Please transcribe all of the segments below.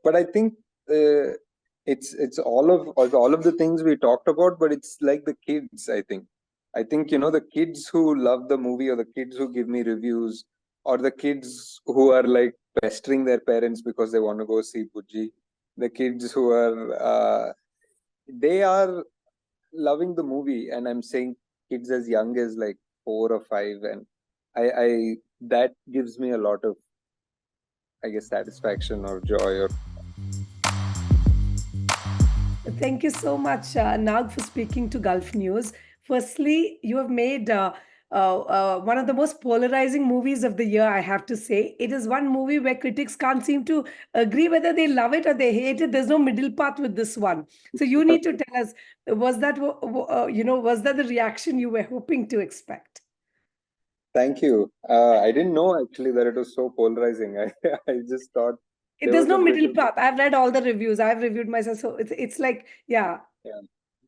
But I think it's all of the things we talked about, but it's like the kids. I think the kids who love the movie, or the kids who give me reviews, or the kids who are like pestering their parents because they want to go see Pujji. The kids who are they are loving the movie, and I'm saying kids as young as like 4 or 5, and I that gives me a lot of, I guess, satisfaction or joy or. Thank you so much, Nag, for speaking to Gulf News. Firstly, you have made one of the most polarizing movies of the year, I have to say. It is one movie where critics can't seem to agree whether they love it or they hate it. There's no middle path with this one. So you need to tell us, was that the reaction you were hoping to expect? Thank you. I didn't know actually that it was so polarizing. I just thought there There's was a no bit middle of. path. I've read all the reviews. I've reviewed myself. So it's like, yeah, Yeah,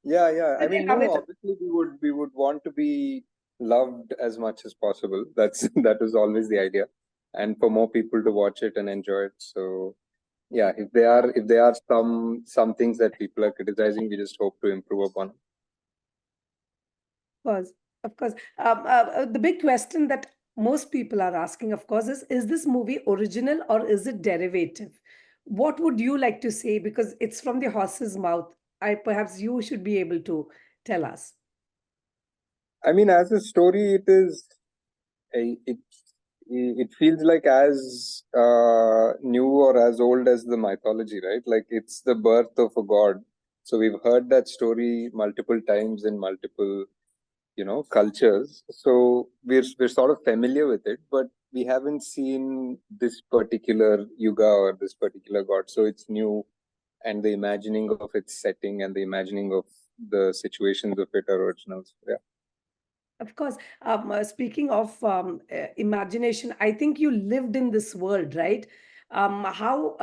yeah, yeah. I whether mean, they love no, it. obviously we would want to be loved as much as possible. That was always the idea, and for more people to watch it and enjoy it. So yeah, if there are some things that people are criticizing, we just hope to improve upon. Course, of course. The big question that most people are asking, of course, is this movie original or is it derivative? What would you like to say? Because it's from the horse's mouth. I perhaps you should be able to tell us. I mean, as a story, it is. It it feels like as new or as old as the mythology, right? Like it's the birth of a god. So we've heard that story multiple times in multiple, cultures. So we're sort of familiar with it, but we haven't seen this particular yuga or this particular god. So it's new, and the imagining of its setting and the imagining of the situations of it are original. So, yeah. Of course. Speaking of imagination, I think you lived in this world, right? How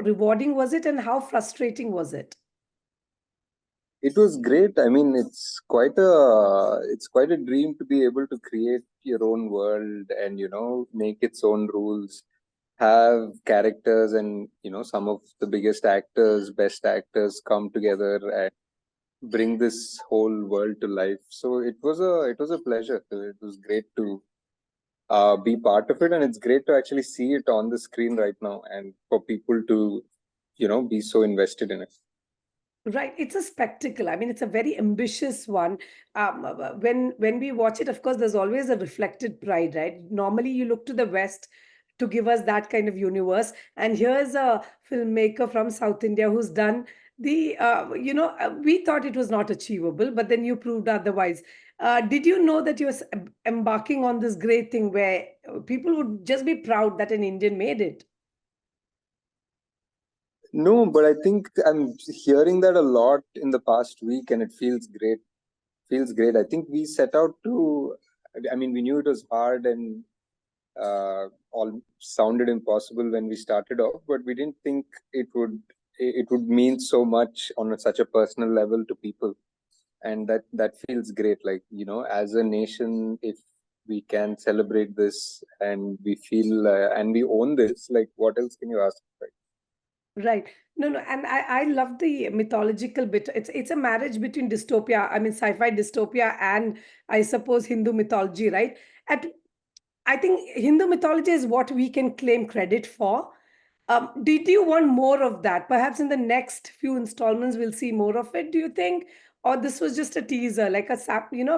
rewarding was it and how frustrating was it? It was great. I mean, it's quite a dream to be able to create your own world and make its own rules, have characters, and some of the biggest actors, best actors come together and bring this whole world to life. So it was a pleasure. It was great to be part of it, and it's great to actually see it on the screen right now, and for people to be so invested in it. Right, it's a spectacle. I mean, it's a very ambitious one. When we watch it, of course, there's always a reflected pride, right? Normally, you look to the West to give us that kind of universe, and here's a filmmaker from South India who's done we thought it was not achievable, but then you proved otherwise. Did you know that you're embarking on this great thing where people would just be proud that an Indian made it? No, but I think I'm hearing that a lot in the past week, and it feels great. Feels great. I think we set out to. I mean, we knew it was hard and all sounded impossible when we started off, but we didn't think it would mean so much on such a personal level to people, and that feels great. Like as a nation, if we can celebrate this and we feel and we own this, like what else can you ask, right? Right. No, no, and I love the mythological bit. It's a marriage between dystopia, I mean sci-fi dystopia and I suppose Hindu mythology, right? At I think Hindu mythology is what we can claim credit for. Did you want more of that? Perhaps in the next few installments we'll see more of it, do you think? Or this was just a teaser, like a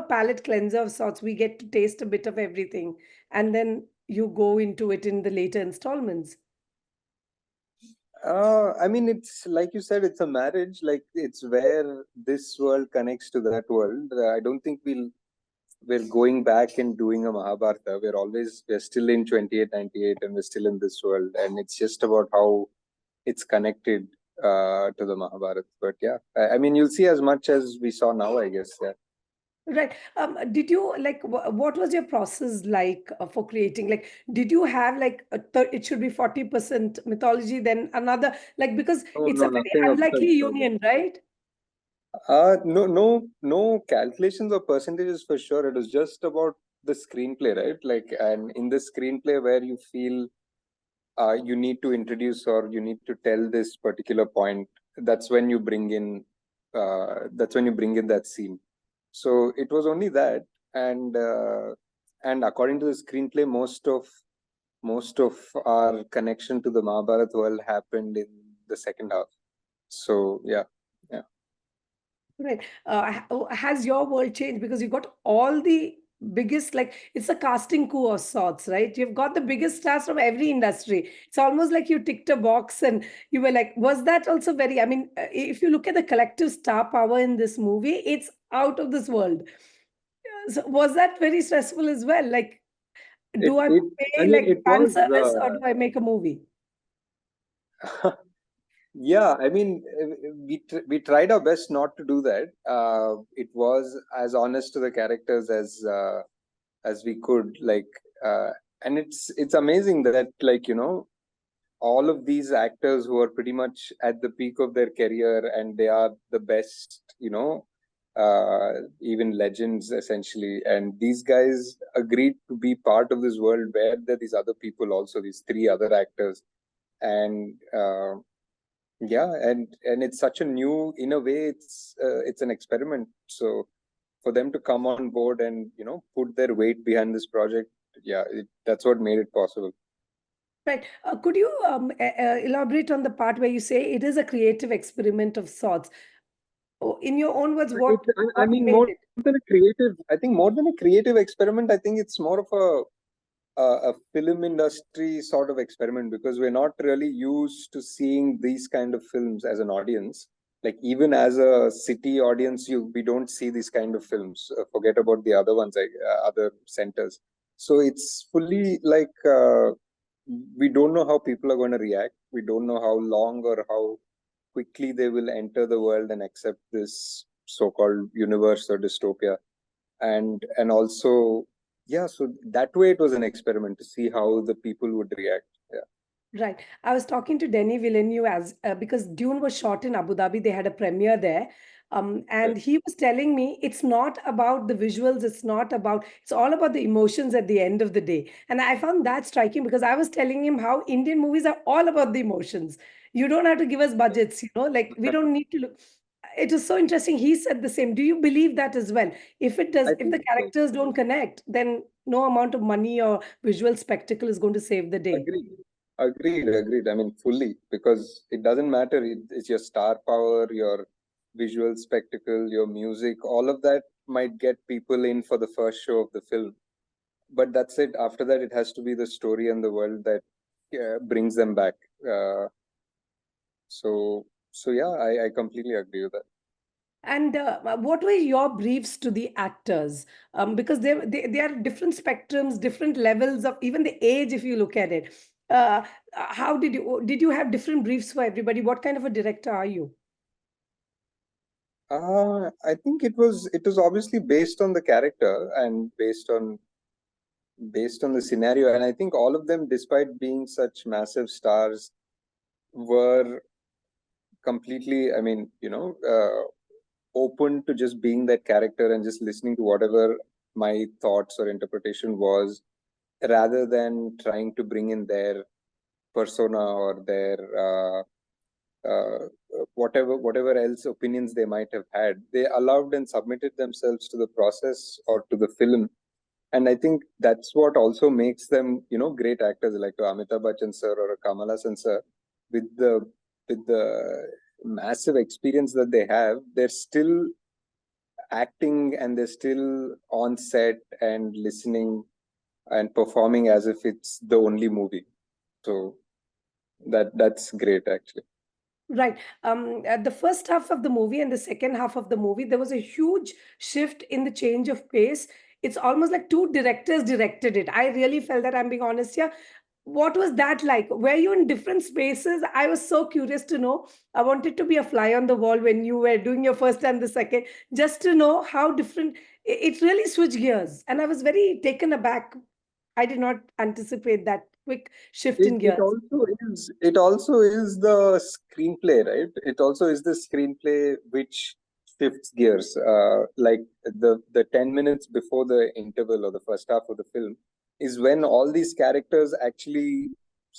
palate cleanser of sorts. We get to taste a bit of everything, and then you go into it in the later installments. I mean, it's like you said, it's a marriage. Like it's where this world connects to that world. I don't think we're going back and doing a Mahabharata. We're still in 2898, and we're still in this world, and it's just about how it's connected to the Mahabharata. But yeah, I mean, you'll see as much as we saw now, I guess. Yeah. Right. Did you like what was your process like for creating? Like, did you have like it should be 40% mythology, then another like because No, it's a no, very nothing of unlikely such sort. union, right? No, no, no calculations or percentages for sure. It was just about the screenplay, right? Like, and in the screenplay where you feel you need to introduce or you need to tell this particular point, that's when you bring in that scene. So it was only that, and according to the screenplay, most of our connection to the Mahabharat world happened in the second half. So yeah, yeah. Right. Has your world changed? Because you got all the biggest, like, it's a casting coup of sorts, right? You've got the biggest stars from every industry. It's almost like you ticked a box and you were like, was that also very, I mean, if you look at the collective star power in this movie, it's out of this world. So was that very stressful as well? Like, It do I it I pay mean like it fan was service or do I make a movie? yeah, I mean, we tried our best not to do that. It was as honest to the characters as we could, like, and it's amazing that, like, all of these actors who are pretty much at the peak of their career, and they are the best, even legends essentially, and these guys agreed to be part of this world where there are these other people also, these three other actors, and yeah, and it's such a new, in a way, it's an experiment. So for them to come on board and put their weight behind this project, yeah, that's what made it possible. Right. Could you elaborate on the part where you say it is a creative experiment of sorts? Oh, in your own words, I what mean, made more it? than a creative, I think more than a creative experiment, I think it's more of a film industry sort of experiment, because we're not really used to seeing these kind of films as an audience. Like, even as a city audience, we don't see these kind of films. Forget about the other ones, like other centers. So it's fully like, we don't know how people are going to react. We don't know how long or how quickly they will enter the world and accept this so-called universe or dystopia. And also, yeah, so that way it was an experiment to see how the people would react. Yeah. Right. I was talking to Denis Villeneuve as because Dune was shot in Abu Dhabi. They had a premiere there. Right. And he was telling me it's not about the visuals, it's all about the emotions at the end of the day. And I found that striking because I was telling him how Indian movies are all about the emotions. You don't have to give us budgets, like we don't need to look. It is so interesting. He said the same. Do you believe that as well? I If think the characters don't connect, then no amount of money or visual spectacle is going to save the day. agreed. Agreed. I mean, fully, because it doesn't matter. It's your star power, your visual spectacle, your music, all of that might get people in for the first show of the film. But that's it. After that, it has to be the story and the world that brings them back. Uh, so yeah, I completely agree with that. And what were your briefs to the actors? Because they are different spectrums, different levels of even the age, if you look at it. How did you have different briefs for everybody? What kind of a director are you? I think it was obviously based on the character and based on the scenario, and I think all of them, despite being such massive stars, were completely, I mean, open to just being that character and just listening to whatever my thoughts or interpretation was, rather than trying to bring in their persona or their whatever else opinions they might have had. They allowed and submitted themselves to the process or to the film, and I think that's what also makes them, great actors, like Amitabh Bachchan sir or a Kamal Hassan sir. With the with the massive experience that they have, they're still acting and they're still on set and listening and performing as if it's the only movie. So that's great, actually. Right. At the first half of the movie and the second half of the movie, there was a huge shift in the change of pace. It's almost like two directors directed it. I really felt that, I'm being honest here. What was that like? Were you in different spaces? I was so curious to know. I wanted to be a fly on the wall when you were doing your first and the second, just to know how different it really switched gears. And I was very taken aback. I did not anticipate that quick shift It, in it gears. also is it also is the screenplay, right? It also is the screenplay which shifts gears. Like the 10 minutes before the interval or the first half of the film is when all these characters actually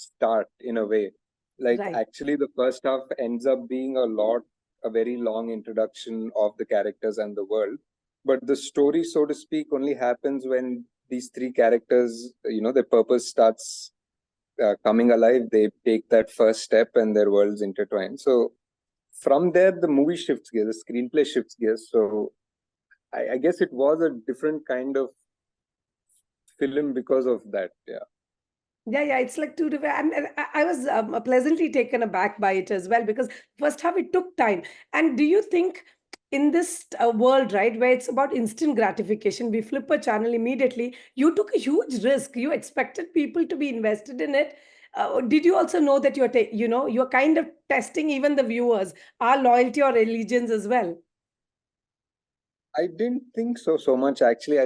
start in a way. Like Right. actually, the first half ends up being a very long introduction of the characters and the world. But the story, so to speak, only happens when these three characters, their purpose starts coming alive. They take that first step and their worlds intertwine. So from there, the movie shifts gears, the screenplay shifts gears. So I guess it was a different kind of film because of that. Yeah. Yeah, yeah, it's like two different, and I was pleasantly taken aback by it as well because first half it took time. And do you think in this world, right, where it's about instant gratification, we flip a channel immediately, you took a huge risk. You expected people to be invested in it. Did you also know that you're kind of testing even the viewers, our loyalty or allegiance as well? I didn't think so much actually.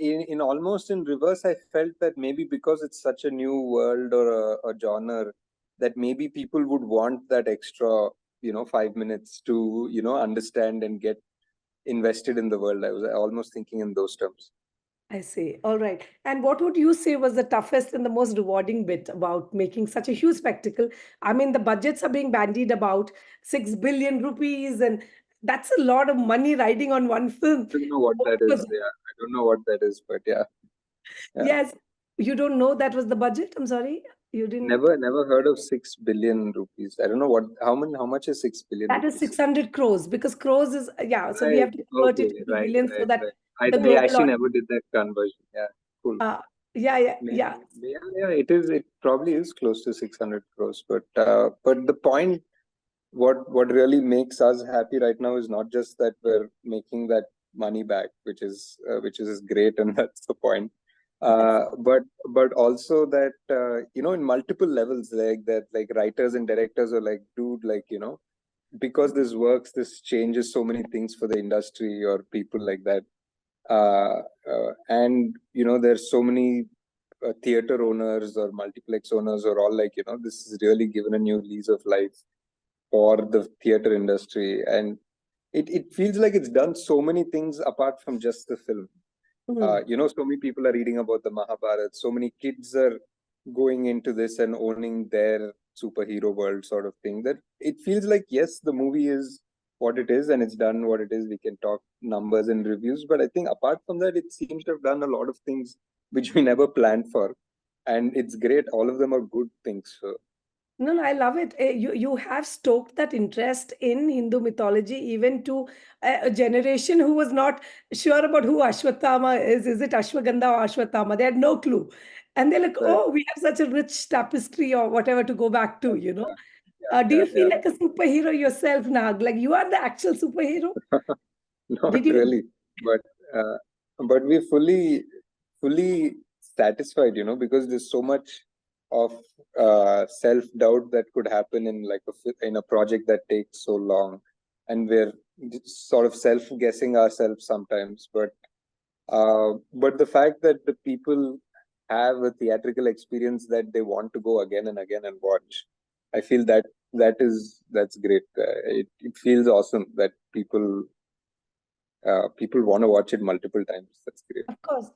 In almost in reverse, I felt that maybe because it's such a new world or a genre, that maybe people would want that extra 5 minutes to understand and get invested in the world. I was almost thinking in those terms. I see. All right. And what would you say was the toughest and the most rewarding bit about making such a huge spectacle? I mean, the budgets are being bandied about 6 billion rupees, and that's a lot of money riding on one film. I don't know what What that is. was, Yeah, I don't know what that is, but yeah, yeah. yes, you don't know that was the budget? I'm sorry. You didn't. Never heard of 6 billion rupees. I don't know how much is 6 billion That is rupees. 600 crores because crores is, yeah. So we Right. have to convert it Okay. into Right. billions so Right. that Right. the I global actually audience. never did that conversion. Yeah. Cool. Yeah, yeah, Maybe. yeah. Yeah. Yeah. It is. It probably is close to 600 crores. But the point, what really makes us happy right now is not just that we're making that money back, which is great, and that's the point. That's But also that in multiple levels, like that, like writers and directors are like, dude, like because this works, this changes so many things for the industry or people like that. And there's so many theater owners or multiplex owners are all like, this is really given a new lease of life for the theater industry. And it feels like it's done so many things apart from just the film. hmm. So many people are reading about the Mahabharata. So many kids are going into this and owning their superhero world sort of thing. That it feels like, yes, the movie is what it is and it's done what it is. We can talk numbers and reviews, but I think apart from that, it seems to have done a lot of things which we never planned for, and it's great. All of them are good things. So No, no, I love it. You have stoked that interest in Hindu mythology even to a generation who was not sure about who Ashwatthama is. Is it Ashwagandha or Ashwatthama? They had no clue. And they're like, that, oh, we have such a rich tapestry or whatever to go back to, yeah, Do yeah, you yeah, feel like a superhero yourself, Nag? Like you are the actual superhero? yeah. Did Not you? really, but uh, we're fully satisfied, because there's so much of self doubt that could happen in like in a project that takes so long, and we're just sort of self guessing ourselves sometimes. But the fact that the people have a theatrical experience that they want to go again and again and watch, I feel that's great. It feels awesome that people want to watch it multiple times. That's great. Of course.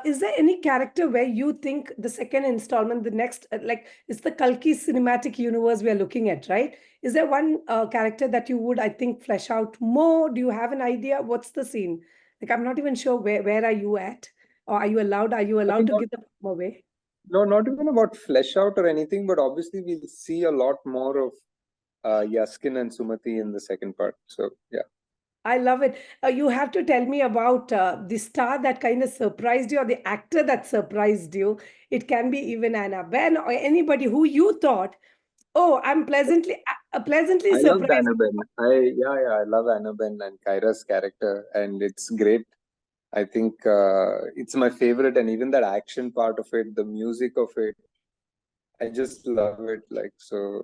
Is there any character where you think the second installment, the next, like, it's the Kalki cinematic universe we are looking at, right? Is there one character that you would, I think, flesh out more? Do you have an idea? What's the scene? Like, I'm not even sure where are you at, or are you allowed? Are you I allowed mean, to give them away? no, not even about flesh out or anything, but obviously we'll see a lot more of Yaskin and Sumati in the second part. So yeah, I love it. You have to tell me about the star that kind of surprised you, or the actor that surprised you. It can be even Anna Ben or anybody who you thought, oh, I'm pleasantly I loved surprised. Annabelle. I love Annabelle and Kyra's character, and it's great. I think it's my favorite, and even that action part of it, the music of it, I just love it. Like so,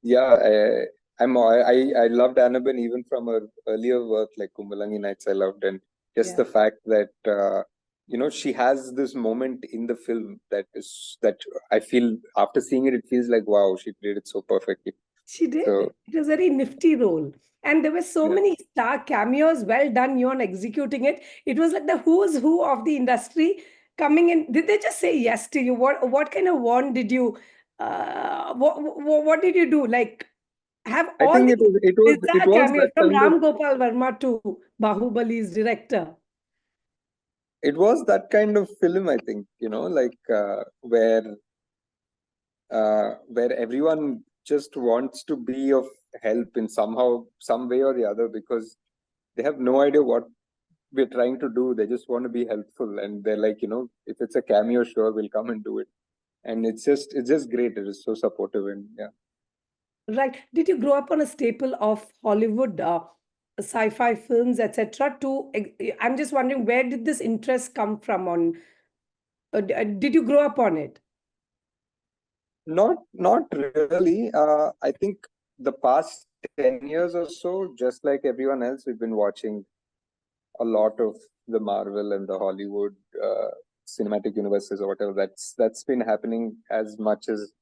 yeah. I loved Annabelle even from her earlier work, like Kumbalangi Nights. I loved, and just Yeah, the fact that she has this moment in the film that I feel after seeing it, it feels like wow, she did it so perfectly. she did. So It was a very nifty role. And there were so yeah, many star cameos. Well done, you on executing it. It was like the who's who of the industry. coming in, did they just say yes to you? What kind of wand did you what did you do? Like, have I all think the, is it that a was cameo that from kind of Ram Gopal Verma to Bahubali's director? it was that kind of film, I think, like where everyone just wants to be of help in somehow, some way or the other, because they have no idea what we're trying to do. They just want to be helpful, and they're like, if it's a cameo, sure, we'll come and do it. And it's just great. It is so supportive, and yeah. Right. Did you grow up on a staple of Hollywood sci-fi films, etc.? I'm just wondering, where did this interest come from? Did you grow up on it? Not really. I think the past 10 years or so, just like everyone else, we've been watching a lot of the Marvel and the Hollywood cinematic universes or whatever. That's been happening as much as.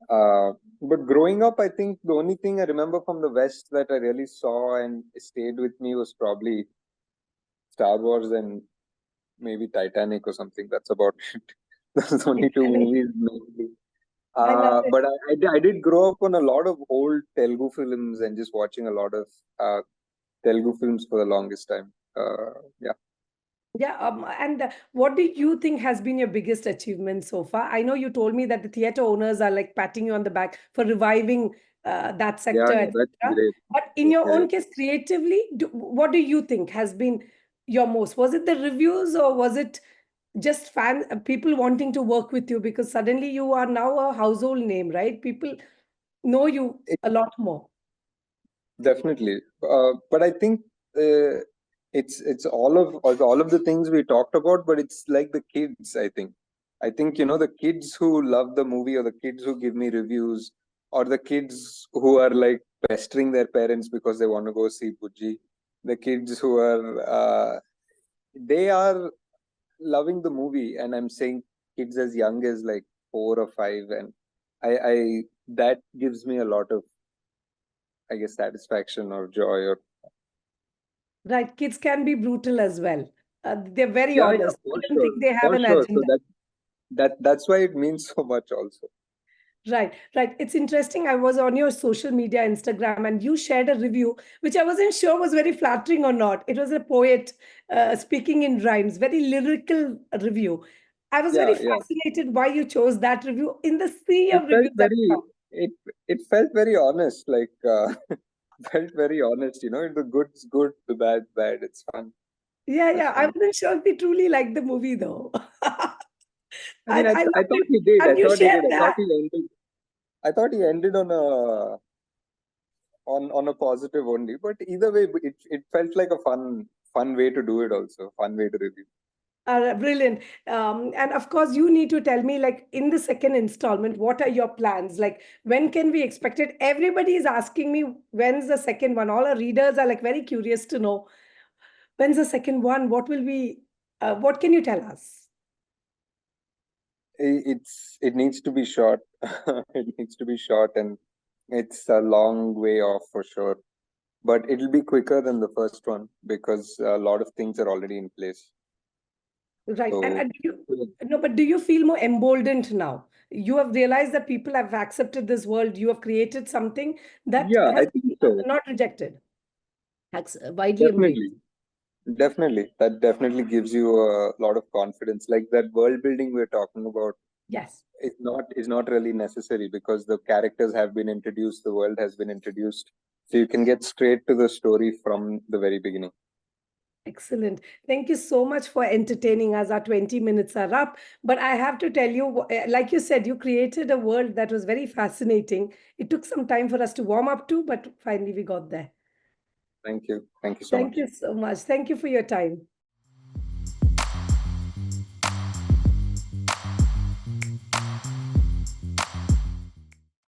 Uh, but growing up, I think the only thing I remember from the West that I really saw and stayed with me was probably Star Wars and maybe Titanic or something. That's about it. Those only two movies mainly. I love it. But I did grow up on a lot of old Telugu films and just watching a lot of Telugu films for the longest time. Yeah. Yeah, and what do you think has been your biggest achievement so far? I know you told me that the theater owners are like patting you on the back for reviving that Yeah, sector, yeah, that's etc. great. But in That's your own great. case, creatively, what do you think has been your most? Was it the reviews, or was it just people wanting to work with you because suddenly you are now a household name, right? People know you a lot more. Definitely, but I think uh, it's all of the things we talked about, but it's like the kids. I think the kids who love the movie, or the kids who give me reviews, or the kids who are like pestering their parents because they want to go see Pujji. The kids who they are loving the movie, and I'm saying kids as young as like 4 or 5, and I that gives me a lot of, I guess, satisfaction or joy or. Right, kids can be brutal as well. They're very Yeah, yeah, honest. I for don't sure, think they have for an sure. So agenda. that's why it means so much also. Right, right. It's interesting. I was on your social media, Instagram, and you shared a review, which I wasn't sure was very flattering or not. It was a poet speaking in rhymes, very lyrical review. I was very Yeah, yeah. fascinated why you chose that review in the sea It of felt reviews that very come. it it felt very honest, like felt very honest. The good's good, the bad's bad. It's fun. Yeah, That's yeah. I fun. wasn't sure if we truly liked the movie though. I mean, I I loved thought it. he did. I And you thought he shared did. I thought that. he ended. I thought he ended on a positive only. But either way, it felt like a fun way to do it. Also, fun way to review. Brilliant. And of course, you need to tell me, like, in the second installment, what are your plans? Like, when can we expect it? Everybody is asking me, when's the second one? All our readers are like very curious to know when's the second one? What can you tell us? It needs to be short. It needs to be short, and it's a long way off for sure. But it'll be quicker than the first one because a lot of things are already in place. Right. And So no, but do you feel more emboldened now? You have realized that people have accepted this world. You have created something that yeah, has I think so. not rejected, widely embraced. Definitely, definitely. That definitely gives you a lot of confidence. Like that world building we're talking about Yes. is not really necessary because the characters have been introduced, the world has been introduced, so you can get straight to the story from the very beginning. Excellent. Thank you so much for entertaining us. Our 20 minutes are up. But I have to tell you, like you said, you created a world that was very fascinating. It took some time for us to warm up to, but finally we got there. Thank you so Thank much. you so much. Thank you for your time.